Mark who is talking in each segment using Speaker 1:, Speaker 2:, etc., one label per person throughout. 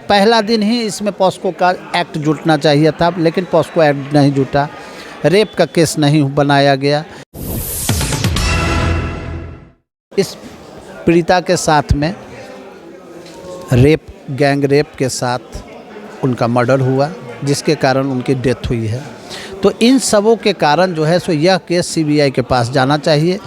Speaker 1: पहला दिन ही इसमें पॉस्को का एक्ट जुटना चाहिए था, लेकिन पॉस्को एक्ट नहीं जुटा। रेप का केस नहीं बनाया गया। इस पीड़िता के साथ में गैंग रेप के साथ उनका मर्डर हुआ, जिसके कारण उनकी डेथ हुई है। तो इन सबों के कारण जो है सो यह केस सीबीआई के पास जाना चाहिए।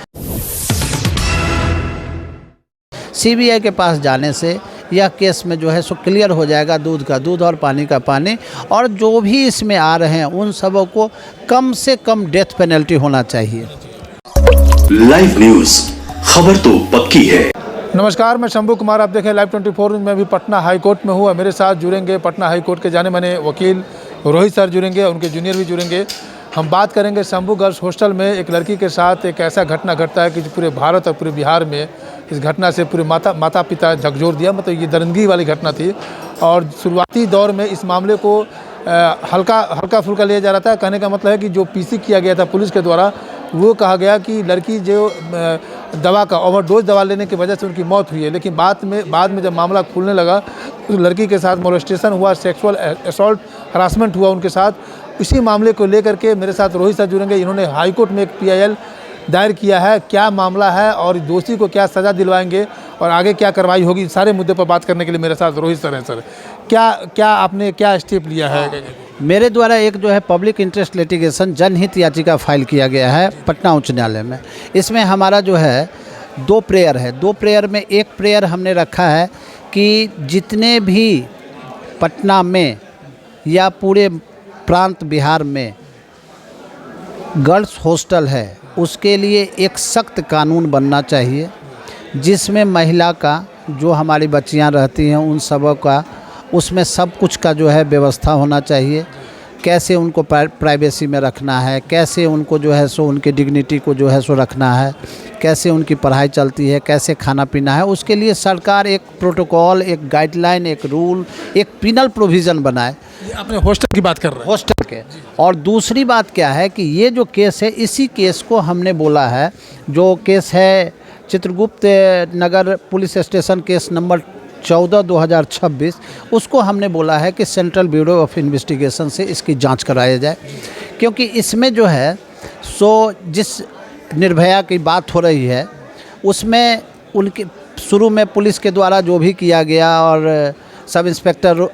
Speaker 1: सीबीआई के पास जाने से यह केस में जो है सो क्लियर हो जाएगा, दूध का दूध और पानी का पानी। और जो भी इसमें आ रहे हैं उन सबों को कम से कम डेथ पेनल्टी होना चाहिए।
Speaker 2: लाइव न्यूज, खबर तो पक्की है।
Speaker 3: नमस्कार, मैं शंभू कुमार, आप देखें लाइव 24। मैं अभी पटना हाई कोर्ट में हूँ। मेरे साथ जुड़ेंगे पटना हाई कोर्ट के जाने माने वकील रोहित सर जुड़ेंगे, उनके जूनियर भी जुड़ेंगे। हम बात करेंगे शंभू गर्ल्स हॉस्टल में एक लड़की के साथ एक ऐसा घटना घटता है कि पूरे भारत और पूरे बिहार में इस घटना से पूरे माता पिता झकझोर दिया। मतलब ये दरिंदगी वाली घटना थी और शुरुआती दौर में इस मामले को हल्का फुल्का लिया जा रहा था। कहने का मतलब है कि जो पीसी किया गया था पुलिस के द्वारा, वो कहा गया कि लड़की जो दवा का ओवरडोज दवा लेने की वजह से उनकी मौत हुई है। लेकिन बाद में जब मामला खुलने लगा तो लड़की के साथ मोलेस्टेशन हुआ, सेक्सुअल असॉल्ट हरासमेंट हुआ उनके साथ। इसी मामले को लेकर के मेरे साथ रोहित सर जुड़ेंगे। इन्होंने हाई कोर्ट में एक PIL दायर किया है। क्या मामला है और दोषी को क्या सज़ा दिलवाएंगे और आगे क्या कार्रवाई होगी, सारे मुद्दे पर बात करने के लिए मेरे साथ रोहित सर हैं। सर, क्या आपने क्या स्टेप लिया है?
Speaker 1: मेरे द्वारा एक जो है पब्लिक इंटरेस्ट लिटिगेशन जनहित याचिका फाइल किया गया है पटना उच्च न्यायालय में। इसमें हमारा जो है 2 प्रेयर है। 2 प्रेयर में एक प्रेयर हमने रखा है कि जितने भी पटना में या पूरे प्रांत बिहार में गर्ल्स हॉस्टल है, उसके लिए एक सख्त कानून बनना चाहिए, जिसमें महिला का जो हमारी बच्चियां रहती हैं उन सबों का उसमें सब कुछ का जो है व्यवस्था होना चाहिए। कैसे उनको प्राइवेसी में रखना है, कैसे उनको जो है सो उनके डिग्निटी को जो है सो रखना है, कैसे उनकी पढ़ाई चलती है, कैसे खाना पीना है, उसके लिए सरकार एक प्रोटोकॉल, एक गाइडलाइन, एक रूल, एक पिनल प्रोविज़न बनाए।
Speaker 3: अपने हॉस्टल की बात कर रहे हैं?
Speaker 1: हॉस्टल के। और दूसरी बात क्या है कि ये जो केस है, इसी केस को हमने बोला है, जो केस है चित्रगुप्त नगर पुलिस स्टेशन केस नंबर 14/2026, उसको हमने बोला है कि सेंट्रल ब्यूरो ऑफ इन्वेस्टिगेशन से इसकी जांच कराया जाए। क्योंकि इसमें जो है सो जिस निर्भया की बात हो रही है उसमें उनके शुरू में पुलिस के द्वारा जो भी किया गया और सब इंस्पेक्टर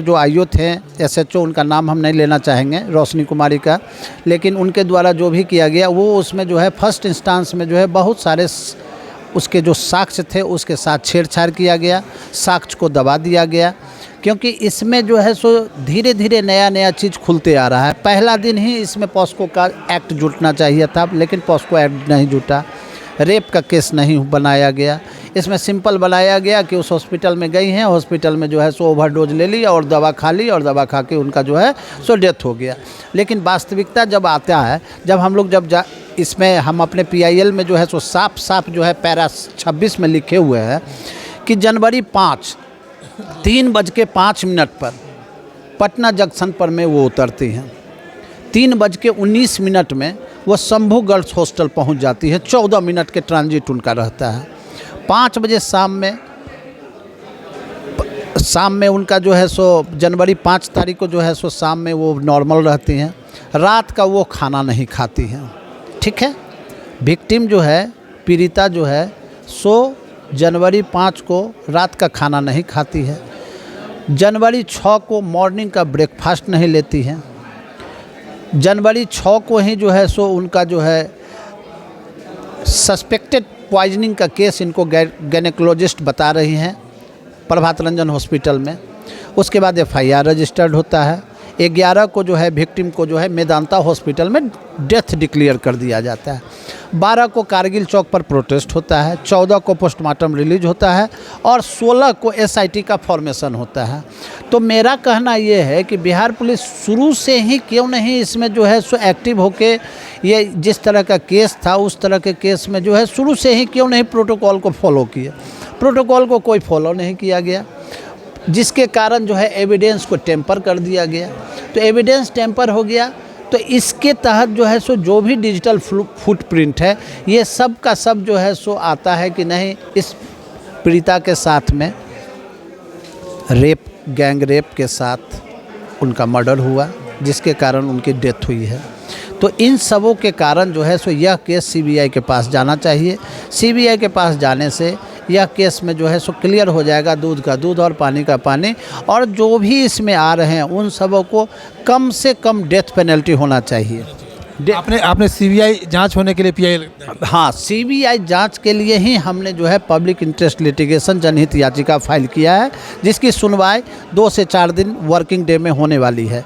Speaker 1: जो IO थे, SHO, उनका नाम हम नहीं लेना चाहेंगे, रोशनी कुमारी का, लेकिन उनके द्वारा जो भी किया गया वो उसमें जो है फर्स्ट इंस्टांस में जो है बहुत सारे उसके जो साक्ष्य थे उसके साथ छेड़छाड़ किया गया, साक्ष्य को दबा दिया गया। क्योंकि इसमें जो है सो धीरे धीरे नया चीज़ खुलते आ रहा है। पहला दिन ही इसमें पॉस्को का एक्ट जुटना चाहिए था, लेकिन पॉस्को एक्ट नहीं जुटा। रेप का केस नहीं बनाया गया। इसमें सिंपल बनाया गया कि उस हॉस्पिटल में गई हैं, हॉस्पिटल में जो है सो ओवरडोज ले ली और दवा खा ली और दवा खा के उनका जो है सो डेथ हो गया। लेकिन वास्तविकता जब आता है, जब हम लोग इसमें हम अपने PIL में जो है सो साफ जो है पैरा 26 में लिखे हुए हैं कि जनवरी 5 3:05 पर पटना जंक्शन पर में वो उतरती हैं। 3:19 में वो शंभू गर्ल्स हॉस्टल पहुंच जाती है। 14 मिनट के ट्रांजिट उनका रहता है। 5 बजे शाम में उनका जो है सो जनवरी 5 तारीख को जो है सो शाम में वो नॉर्मल रहती हैं। रात का वो खाना नहीं खाती हैं। ठीक है, विक्टिम जो है, पीड़िता जो है सो जनवरी 5 को रात का खाना नहीं खाती है। जनवरी 6 को मॉर्निंग का ब्रेकफास्ट नहीं लेती हैं। जनवरी 6 को ही जो है सो उनका जो है सस्पेक्टेड पॉइजनिंग का केस इनको गायनेकोलॉजिस्ट बता रही हैं प्रभात रंजन हॉस्पिटल में। उसके बाद FIR रजिस्टर्ड होता है। 11 को जो है विक्टिम को जो है मेदांता हॉस्पिटल में डेथ डिक्लेयर कर दिया जाता है। 12 को कारगिल चौक पर प्रोटेस्ट होता है। 14 को पोस्टमार्टम रिलीज होता है और 16 को SIT का फॉर्मेशन होता है। तो मेरा कहना ये है कि बिहार पुलिस शुरू से ही क्यों नहीं इसमें जो है सो एक्टिव होके, ये जिस तरह का केस था उस तरह के केस में जो है शुरू से ही क्यों नहीं प्रोटोकॉल को फॉलो किया। प्रोटोकॉल को कोई फॉलो नहीं किया गया, जिसके कारण जो है एविडेंस को टेम्पर कर दिया गया। तो एविडेंस टेम्पर हो गया तो इसके तहत जो है सो जो भी डिजिटल फुटप्रिंट है, ये सब का सब जो है सो आता है कि नहीं, इस पीड़िता के साथ में गैंग रेप के साथ उनका मर्डर हुआ, जिसके कारण उनकी डेथ हुई है। तो इन सबों के कारण जो है सो यह केस सीबीआई के पास जाना चाहिए। सीबीआई के पास जाने से यह केस में जो है सो क्लियर हो जाएगा, दूध का दूध और पानी का पानी, और जो भी इसमें आ रहे हैं उन सबों को कम से कम डेथ पेनल्टी होना चाहिए।
Speaker 3: आपने सीबीआई जांच होने के लिए पीआई?
Speaker 1: हाँ, सीबीआई जांच के लिए ही हमने जो है पब्लिक इंटरेस्ट लिटिगेशन जनहित याचिका फाइल किया है, जिसकी सुनवाई 2 से 4 दिन वर्किंग डे में होने वाली है।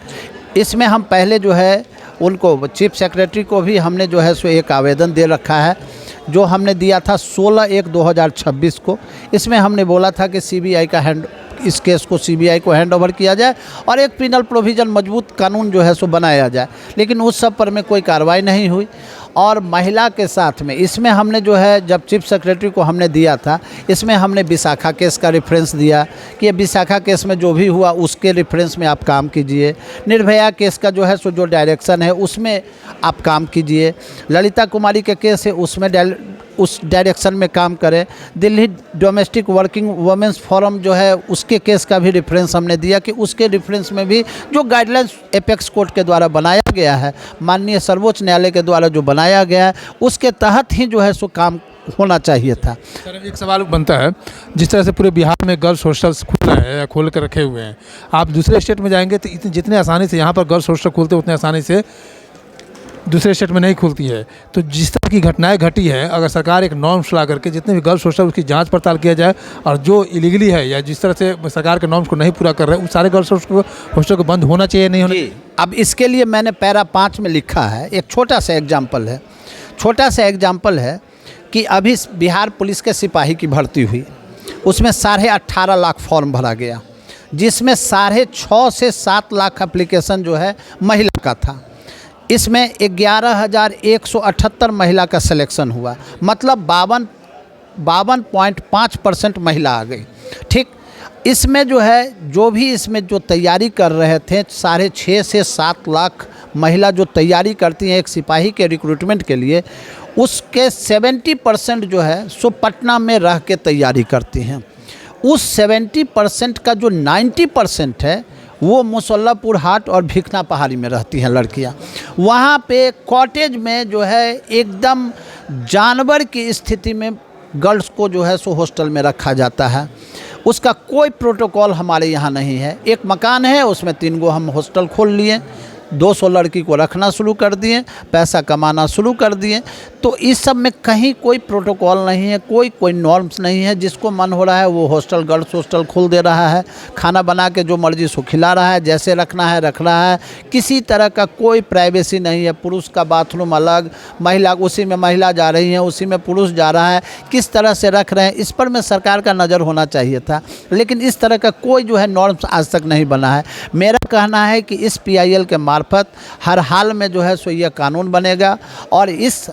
Speaker 1: इसमें हम पहले जो है उनको चीफ सेक्रेटरी को भी हमने जो है सो एक आवेदन दे रखा है, जो हमने दिया था 16/1/2026 को। इसमें हमने बोला था कि सीबीआई का इस केस को सीबीआई को हैंड ओवर किया जाए और एक पिनल प्रोविज़न मजबूत कानून जो है सो बनाया जाए, लेकिन उस सब पर में कोई कार्रवाई नहीं हुई। और महिला के साथ में इसमें हमने जो है जब चीफ सेक्रेटरी को हमने दिया था, इसमें हमने विशाखा केस का रेफरेंस दिया कि ये विशाखा केस में जो भी हुआ उसके रेफरेंस में आप काम कीजिए। निर्भया केस का जो है सो जो डायरेक्शन है उसमें आप काम कीजिए। ललिता कुमारी के केस है उसमें उस डायरेक्शन में काम करें। Delhi domestic working women's forum जो है उसके केस का भी रेफरेंस हमने दिया कि उसके रेफरेंस में भी जो गाइडलाइंस एपेक्स कोर्ट के द्वारा बनाया गया है, माननीय सर्वोच्च न्यायालय के द्वारा जो बनाया गया है, उसके तहत ही जो है सो काम होना चाहिए था।
Speaker 3: सर, एक सवाल बनता है, जिस तरह से पूरे बिहार में गर्ल्स हॉस्टल्स खुल रहे हैं या खोल कर रखे हुए हैं, आप दूसरे स्टेट में जाएंगे तो जितने आसानी से यहाँ पर गर्ल्स हॉस्टल खुलते उतने आसानी से दूसरे स्टेट में नहीं खुलती है। तो जिस तरह की घटनाएं घटी हैं, अगर सरकार एक नॉर्म्स ला करके जितने भी गर्ल्स हॉस्टल उसकी जांच पड़ताल किया जाए, और जो इलीगली है या जिस तरह से सरकार के नॉर्म्स को नहीं पूरा कर रहे हैं, उन सारे गर्ल्स हॉस्टल को बंद होना चाहिए, नहीं होना चाहिए?
Speaker 1: अब इसके लिए मैंने पैरा 5 में लिखा है, एक छोटा सा एग्जाम्पल है कि अभी बिहार पुलिस के सिपाही की भर्ती हुई, उसमें 18.5 लाख फॉर्म भरा गया, जिसमें 6.5 से 7 लाख एप्लीकेशन जो है महिला का था। इसमें 11,178 महिला का सिलेक्शन हुआ, मतलब 52.5% महिला आ गई। ठीक, इसमें जो है जो भी इसमें जो तैयारी कर रहे थे 6.5 से 7 लाख महिला जो तैयारी करती हैं एक सिपाही के रिक्रूटमेंट के लिए, उसके 70% जो है सो पटना में रह के तैयारी करती हैं। उस 70% का जो 90% है वो मुसल्लापुर हाट और भिखना पहाड़ी में रहती हैं लड़कियां। वहाँ पे कॉटेज में जो है एकदम जानवर की स्थिति में गर्ल्स को जो है सो हॉस्टल में रखा जाता है। उसका कोई प्रोटोकॉल हमारे यहाँ नहीं है। एक मकान है, उसमें 3 गो हम हॉस्टल खोल लिए, 200 लड़की को रखना शुरू कर दिए, पैसा कमाना शुरू कर दिए। तो इस सब में कहीं कोई प्रोटोकॉल नहीं है, कोई नॉर्म्स नहीं है। जिसको मन हो रहा है वो हॉस्टल, गर्ल्स हॉस्टल खोल दे रहा है, खाना बना के जो मर्जी सो खिला रहा है, जैसे रखना है रख रहा है। किसी तरह का कोई प्राइवेसी नहीं है। पुरुष का बाथरूम अलग, महिला उसी में महिला जा रही है, उसी में पुरुष जा रहा है, किस तरह से रख रहे हैं, इस पर में सरकार का नज़र होना चाहिए था। लेकिन इस तरह का कोई जो है नॉर्म्स आज तक नहीं बना है। मेरा कहना है कि इस PIL के मार्फत हर हाल में जो है सो यह कानून बनेगा, और इस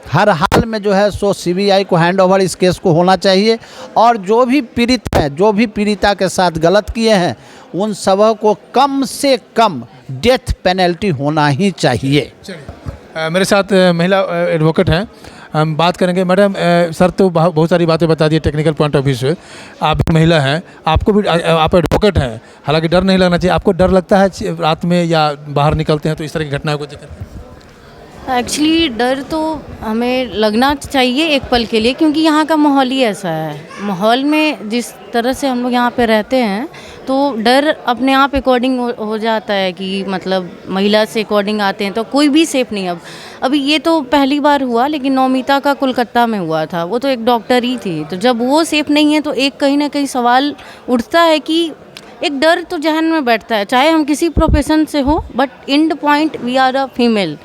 Speaker 1: हर हाल में जो है सो CBI को हैंड ओवर इस केस को होना चाहिए, और जो भी पीड़ित है, जो भी पीड़िता के साथ गलत किए हैं, उन सबों को कम से कम डेथ पेनल्टी होना ही चाहिए।
Speaker 3: मेरे साथ महिला एडवोकेट हैं, हम बात करेंगे। मैडम, सर तो बहुत सारी बातें बता दी टेक्निकल पॉइंट ऑफ व्यू से, आप भी महिला हैं, आपको भी, आप एडवोकेट हैं, हालांकि डर नहीं लगना चाहिए। आपको डर लगता है रात में या बाहर निकलते हैं तो इस तरह की घटनाओं को देखकर?
Speaker 4: एक्चुअली डर तो हमें लगना चाहिए एक पल के लिए, क्योंकि यहाँ का माहौल ही ऐसा है। माहौल में जिस तरह से हम लोग यहाँ पे रहते हैं, तो डर अपने आप अकॉर्डिंग हो जाता है कि मतलब महिला से अकॉर्डिंग आते हैं तो कोई भी सेफ नहीं। अभी ये तो पहली बार हुआ, लेकिन नौमिता का कोलकाता में हुआ था, वो तो एक डॉक्टर ही थी। तो जब वो सेफ नहीं है तो एक कहीं ना कहीं सवाल उठता है कि एक डर तो जहन में बैठता है, चाहे हम किसी प्रोफेशन से हो, but end point we are a female,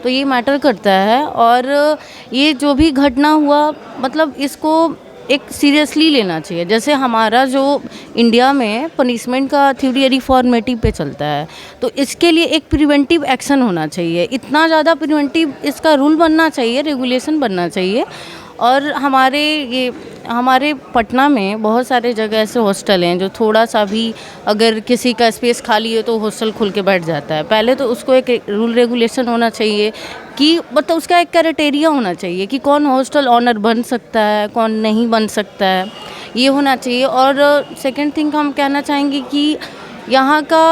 Speaker 4: तो ये मैटर करता है। और ये जो भी घटना हुआ, मतलब इसको एक सीरियसली लेना चाहिए। जैसे हमारा जो इंडिया में पनिशमेंट का थ्योरी फॉर्मेटिव पे चलता है, तो इसके लिए एक प्रिवेंटिव एक्शन होना चाहिए। इतना ज़्यादा प्रिवेंटिव इसका रूल बनना चाहिए, रेगुलेशन बनना चाहिए। और हमारे पटना में बहुत सारे जगह ऐसे हॉस्टल हैं जो थोड़ा सा भी अगर किसी का स्पेस खाली है तो हॉस्टल खुल के बैठ जाता है। पहले तो उसको एक रूल रेगुलेशन होना चाहिए कि मतलब उसका एक क्राइटेरिया होना चाहिए कि कौन हॉस्टल ऑनर बन सकता है, कौन नहीं बन सकता है, ये होना चाहिए। और सेकंड थिंग हम कहना चाहेंगे कि यहाँ का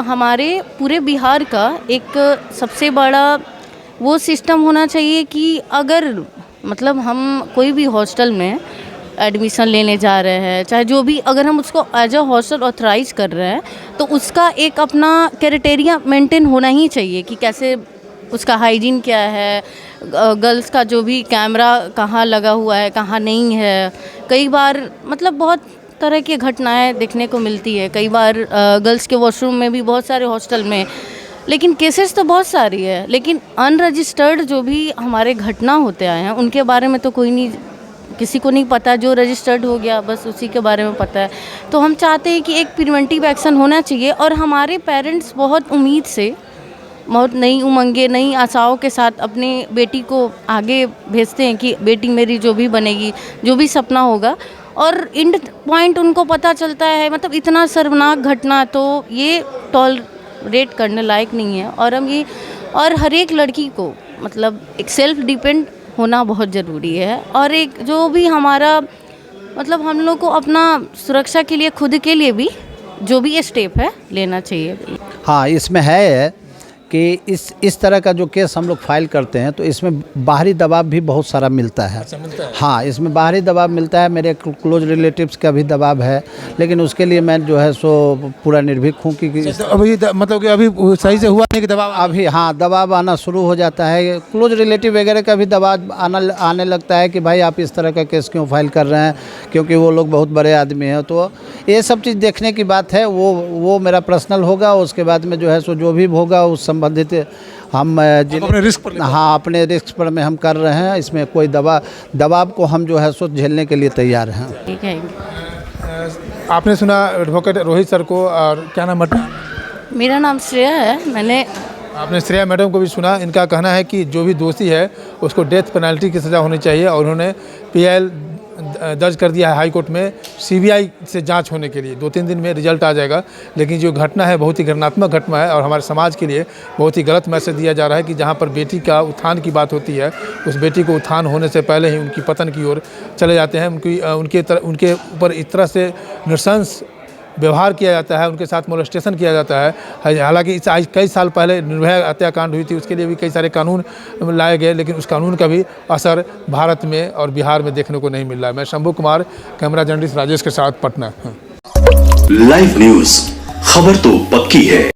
Speaker 4: हमारे पूरे बिहार का एक सबसे बड़ा वो सिस्टम होना चाहिए कि अगर मतलब हम कोई भी हॉस्टल में एडमिशन लेने जा रहे हैं, चाहे जो भी, अगर हम उसको एज अ हॉस्टल ऑथराइज कर रहे हैं तो उसका एक अपना क्राइटेरिया मेंटेन होना ही चाहिए कि कैसे उसका हाइजीन क्या है, गर्ल्स का जो भी कैमरा कहाँ लगा हुआ है, कहाँ नहीं है। कई बार मतलब बहुत तरह की घटनाएं देखने को मिलती है, कई बार गर्ल्स के वॉशरूम में भी बहुत सारे हॉस्टल में, लेकिन केसेस तो बहुत सारी है, लेकिन अनरजिस्टर्ड जो भी हमारे घटना होते आए हैं उनके बारे में तो कोई नहीं, किसी को नहीं पता। जो रजिस्टर्ड हो गया बस उसी के बारे में पता है। तो हम चाहते हैं कि एक प्रिवेंटिव एक्शन होना चाहिए। और हमारे पेरेंट्स बहुत उम्मीद से, बहुत नई उमंगे, नई आशाओं के साथ अपनी बेटी को आगे भेजते हैं कि बेटी मेरी जो भी बनेगी, जो भी सपना होगा, और एंड पॉइंट उनको पता चलता है मतलब इतना शर्मनाक घटना, तो ये टॉलरेट करने लायक नहीं है। और हम ये, और हर एक लड़की को मतलब एक सेल्फ डिपेंड होना बहुत ज़रूरी है। और एक जो भी हमारा मतलब हम लोग को अपना सुरक्षा के लिए, खुद के लिए भी जो भी स्टेप है लेना चाहिए।
Speaker 1: हाँ, इसमें है कि इस तरह का जो केस हम लोग फाइल करते हैं तो इसमें बाहरी दबाव भी बहुत सारा मिलता है।
Speaker 3: अच्छा, मिलता है।
Speaker 1: हाँ, इसमें बाहरी दबाव मिलता है, मेरे क्लोज रिलेटिव्स का भी दबाव है, लेकिन उसके लिए मैं जो है सो पूरा निर्भीक हूँ कि
Speaker 3: तो अभी मतलब कि अभी सही से हुआ नहीं कि दबाव
Speaker 1: अभी हाँ दबाव आना शुरू हो जाता है। क्लोज रिलेटिव वगैरह का भी दबाव आने लगता है कि भाई आप इस तरह का केस क्यों फाइल कर रहे हैं, क्योंकि वो लोग बहुत बड़े आदमी हैं। तो ये सब चीज़ देखने की बात है, वो मेरा पर्सनल होगा। उसके बाद में जो है सो जो भी होगा उस संबंधित हम
Speaker 3: अपने रिस्क पर
Speaker 1: हाँ अपने रिस्क पर में हम कर रहे हैं। इसमें कोई दबाव को हम जो है सो झेलने के लिए तैयार हैं।
Speaker 4: ठीक है।
Speaker 3: आपने सुना एडवोकेट रोहित सर को, और क्या नाम है?
Speaker 4: मेरा नाम श्रेया है।
Speaker 3: आपने श्रेया मैडम को भी सुना। इनका कहना है कि जो भी दोषी है उसको डेथ पेनल्टी की सज़ा होनी चाहिए, और उन्होंने PIL दर्ज कर दिया है हाई कोर्ट में CBI से जांच होने के लिए। 2-3 दिन में रिजल्ट आ जाएगा। लेकिन जो घटना है बहुत ही घृणात्मक घटना है, और हमारे समाज के लिए बहुत ही गलत मैसेज दिया जा रहा है कि जहां पर बेटी का उत्थान की बात होती है, उस बेटी को उत्थान होने से पहले ही उनकी पतन की ओर चले जाते हैं। उनके ऊपर इस तरह से नृशंस व्यवहार किया जाता है, उनके साथ मोलेस्टेशन किया जाता है। हालांकि आज कई साल पहले निर्भया हत्याकांड हुई थी, उसके लिए भी कई सारे कानून लाए गए, लेकिन उस कानून का भी असर भारत में और बिहार में देखने को नहीं मिल रहा है। मैं शंभू कुमार, कैमरा जर्नलिस्ट राजेश के साथ, पटना।
Speaker 2: लाइव न्यूज, खबर तो पक्की है।